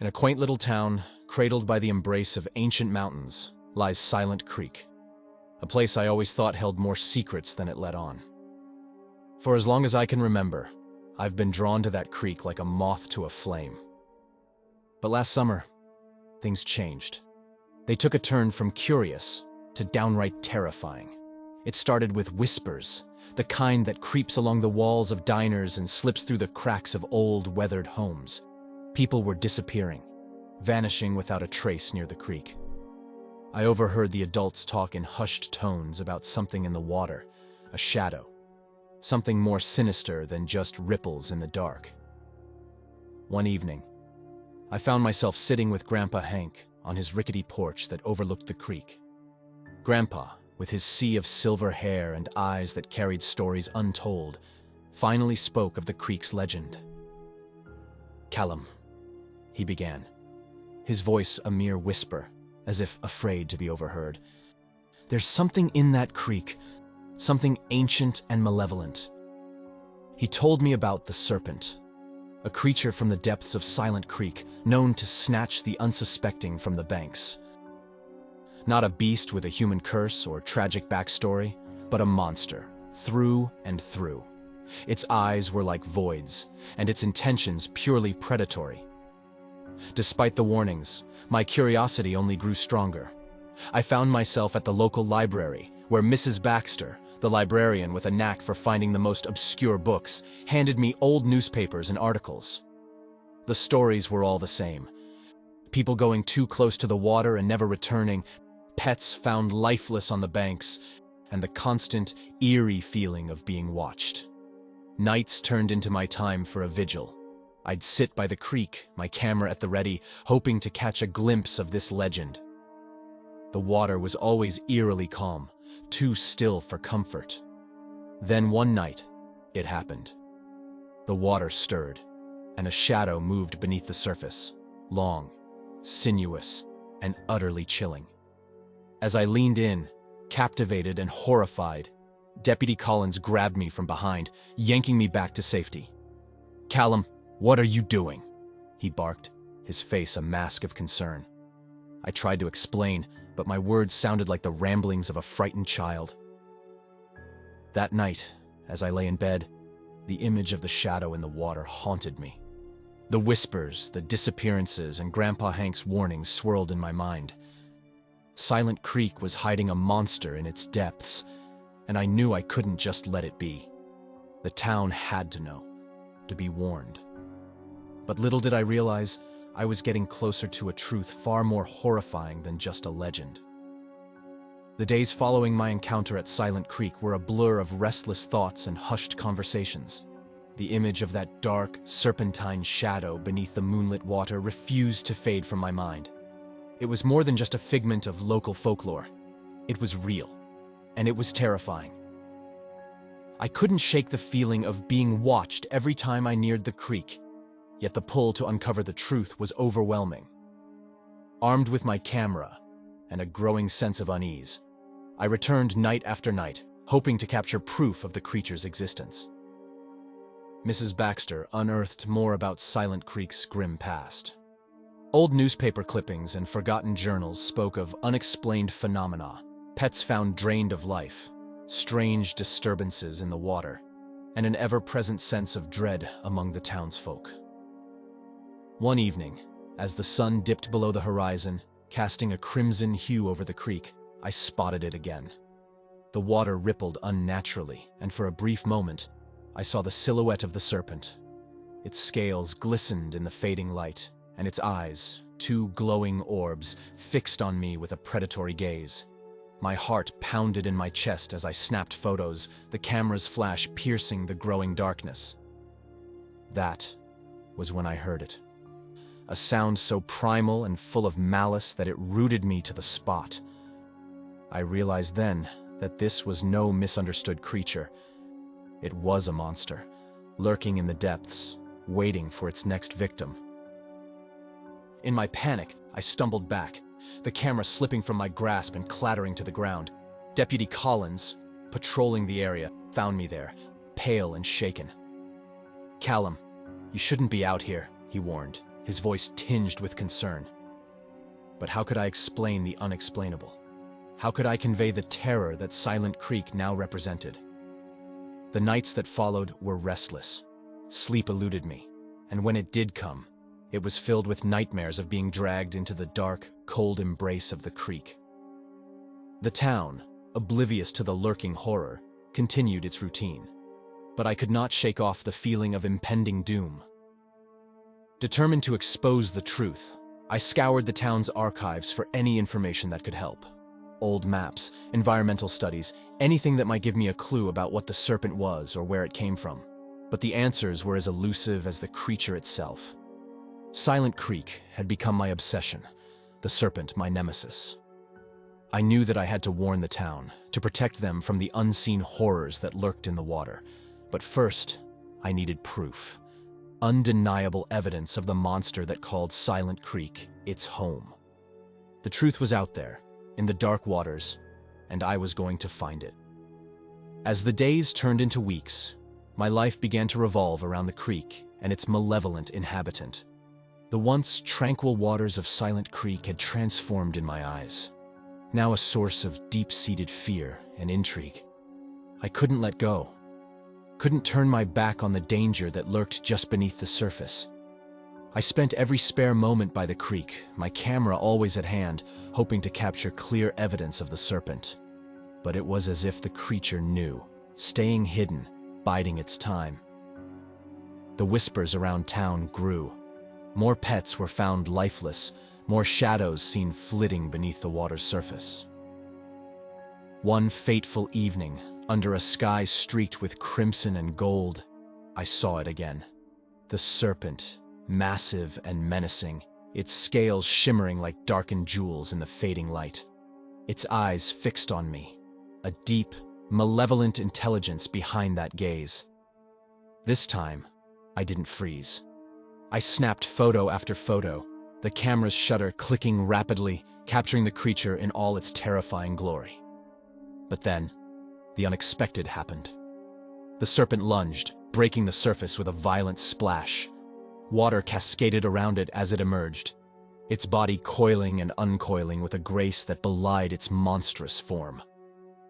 In a quaint little town, cradled by the embrace of ancient mountains, lies Silent Creek, a place I always thought held more secrets than it let on. For as long as I can remember, I've been drawn to that creek like a moth to a flame. But last summer, things changed. They took a turn from curious to downright terrifying. It started with whispers, the kind that creeps along the walls of diners and slips through the cracks of old, weathered homes. People were disappearing, vanishing without a trace near the creek. I overheard the adults talk in hushed tones about something in the water, a shadow, something more sinister than just ripples in the dark. One evening, I found myself sitting with Grandpa Hank on his rickety porch that overlooked the creek. Grandpa, with his sea of silver hair and eyes that carried stories untold, finally spoke of the creek's legend. "Callum," he began, his voice a mere whisper, as if afraid to be overheard. "There's something in that creek, something ancient and malevolent." He told me about the serpent, a creature from the depths of Silent Creek, known to snatch the unsuspecting from the banks. Not a beast with a human curse or tragic backstory, but a monster, through and through. Its eyes were like voids, and its intentions purely predatory. Despite the warnings, my curiosity only grew stronger. I found myself at the local library, where Mrs. Baxter, the librarian with a knack for finding the most obscure books, handed me old newspapers and articles. The stories were all the same. People going too close to the water and never returning, pets found lifeless on the banks, and the constant, eerie feeling of being watched. Nights turned into my time for a vigil. I'd sit by the creek, my camera at the ready, hoping to catch a glimpse of this legend. The water was always eerily calm, too still for comfort. Then one night, it happened. The water stirred, and a shadow moved beneath the surface, long, sinuous, and utterly chilling. As I leaned in, captivated and horrified, Deputy Collins grabbed me from behind, yanking me back to safety. "Callum, what are you doing?" he barked, his face a mask of concern. I tried to explain, but my words sounded like the ramblings of a frightened child. That night, as I lay in bed, the image of the shadow in the water haunted me. The whispers, the disappearances, and Grandpa Hank's warnings swirled in my mind. Silent Creek was hiding a monster in its depths, and I knew I couldn't just let it be. The town had to know, to be warned. But little did I realize, I was getting closer to a truth far more horrifying than just a legend. The days following my encounter at Silent Creek were a blur of restless thoughts and hushed conversations. The image of that dark, serpentine shadow beneath the moonlit water refused to fade from my mind. It was more than just a figment of local folklore. It was real, and it was terrifying. I couldn't shake the feeling of being watched every time I neared the creek, yet the pull to uncover the truth was overwhelming. Armed with my camera and a growing sense of unease, I returned night after night, hoping to capture proof of the creature's existence. Mrs. Baxter unearthed more about Silent Creek's grim past. Old newspaper clippings and forgotten journals spoke of unexplained phenomena, pets found drained of life, strange disturbances in the water, and an ever-present sense of dread among the townsfolk. One evening, as the sun dipped below the horizon, casting a crimson hue over the creek, I spotted it again. The water rippled unnaturally, and for a brief moment, I saw the silhouette of the serpent. Its scales glistened in the fading light, and its eyes, two glowing orbs, fixed on me with a predatory gaze. My heart pounded in my chest as I snapped photos, the camera's flash piercing the growing darkness. That was when I heard it. A sound so primal and full of malice that it rooted me to the spot. I realized then that this was no misunderstood creature. It was a monster, lurking in the depths, waiting for its next victim. In my panic, I stumbled back, the camera slipping from my grasp and clattering to the ground. Deputy Collins, patrolling the area, found me there, pale and shaken. "Callum, you shouldn't be out here," he warned, his voice tinged with concern. But how could I explain the unexplainable? How could I convey the terror that Silent Creek now represented? The nights that followed were restless. Sleep eluded me, and when it did come, it was filled with nightmares of being dragged into the dark, cold embrace of the creek. The town, oblivious to the lurking horror, continued its routine, but I could not shake off the feeling of impending doom. Determined to expose the truth, I scoured the town's archives for any information that could help. Old maps, environmental studies, anything that might give me a clue about what the serpent was or where it came from. But the answers were as elusive as the creature itself. Silent Creek had become my obsession, the serpent my nemesis. I knew that I had to warn the town, to protect them from the unseen horrors that lurked in the water. But first, I needed proof. Undeniable evidence of the monster that called Silent Creek its home. The truth was out there, in the dark waters, and I was going to find it. As the days turned into weeks, my life began to revolve around the creek and its malevolent inhabitant. The once tranquil waters of Silent Creek had transformed in my eyes, now a source of deep-seated fear and intrigue. I couldn't let go. Couldn't turn my back on the danger that lurked just beneath the surface. I spent every spare moment by the creek, my camera always at hand, hoping to capture clear evidence of the serpent. But it was as if the creature knew, staying hidden, biding its time. The whispers around town grew. More pets were found lifeless, more shadows seen flitting beneath the water's surface. One fateful evening, under a sky streaked with crimson and gold, I saw it again. The serpent, massive and menacing, its scales shimmering like darkened jewels in the fading light. Its eyes fixed on me, a deep, malevolent intelligence behind that gaze. This time, I didn't freeze. I snapped photo after photo, the camera's shutter clicking rapidly, capturing the creature in all its terrifying glory. But then, the unexpected happened. The serpent lunged, breaking the surface with a violent splash. Water cascaded around it as it emerged, its body coiling and uncoiling with a grace that belied its monstrous form.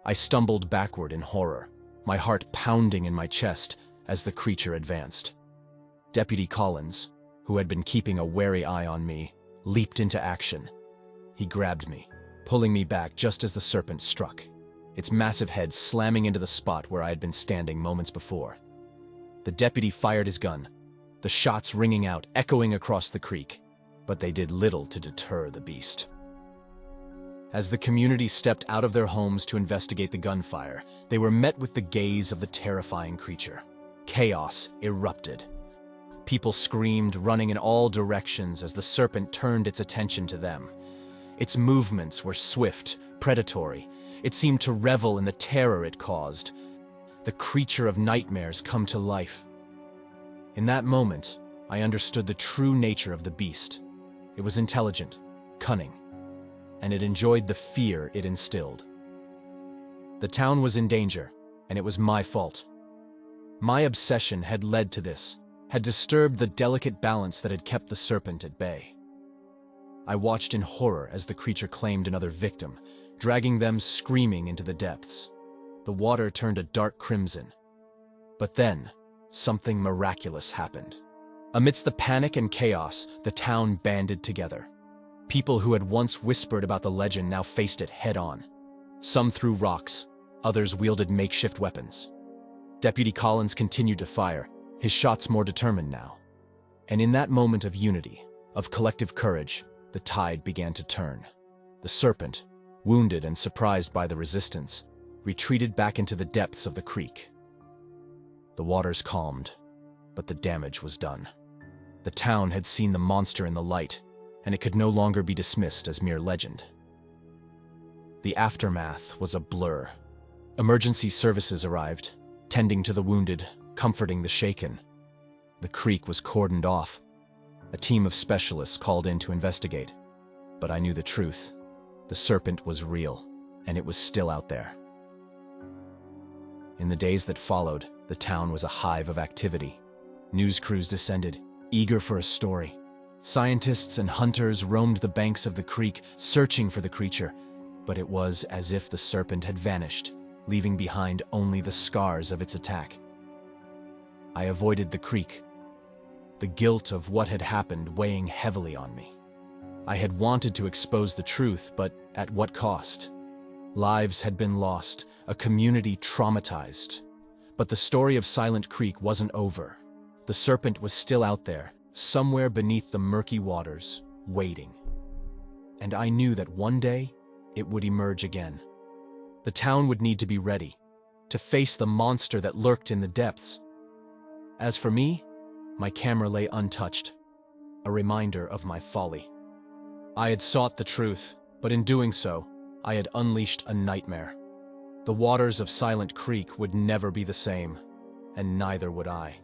I stumbled backward in horror, my heart pounding in my chest as the creature advanced. Deputy Collins, who had been keeping a wary eye on me, leaped into action. He grabbed me, pulling me back just as the serpent struck, its massive head slamming into the spot where I had been standing moments before. The deputy fired his gun, the shots ringing out, echoing across the creek, but they did little to deter the beast. As the community stepped out of their homes to investigate the gunfire, they were met with the gaze of the terrifying creature. Chaos erupted. People screamed, running in all directions as the serpent turned its attention to them. Its movements were swift, predatory. It seemed to revel in the terror it caused. The creature of nightmares come to life. In that moment, I understood the true nature of the beast. It was intelligent, cunning, and it enjoyed the fear it instilled. The town was in danger, and it was my fault. My obsession had led to this, had disturbed the delicate balance that had kept the serpent at bay. I watched in horror as the creature claimed another victim, dragging them screaming into the depths. The water turned a dark crimson. But then, something miraculous happened. Amidst the panic and chaos, the town banded together. People who had once whispered about the legend now faced it head-on. Some threw rocks, others wielded makeshift weapons. Deputy Collins continued to fire, his shots more determined now. And in that moment of unity, of collective courage, the tide began to turn. The serpent, wounded and surprised by the resistance, retreated back into the depths of the creek. The waters calmed, but the damage was done. The town had seen the monster in the light, and it could no longer be dismissed as mere legend. The aftermath was a blur. Emergency services arrived, tending to the wounded, comforting the shaken. The creek was cordoned off. A team of specialists called in to investigate. But I knew the truth. The serpent was real, and it was still out there. In the days that followed, the town was a hive of activity. News crews descended, eager for a story. Scientists and hunters roamed the banks of the creek, searching for the creature, but it was as if the serpent had vanished, leaving behind only the scars of its attack. I avoided the creek, the guilt of what had happened weighing heavily on me. I had wanted to expose the truth, but at what cost? Lives had been lost, a community traumatized. But the story of Silent Creek wasn't over. The serpent was still out there, somewhere beneath the murky waters, waiting. And I knew that one day, it would emerge again. The town would need to be ready, to face the monster that lurked in the depths. As for me, my camera lay untouched, a reminder of my folly. I had sought the truth, but in doing so, I had unleashed a nightmare. The waters of Silent Creek would never be the same, and neither would I.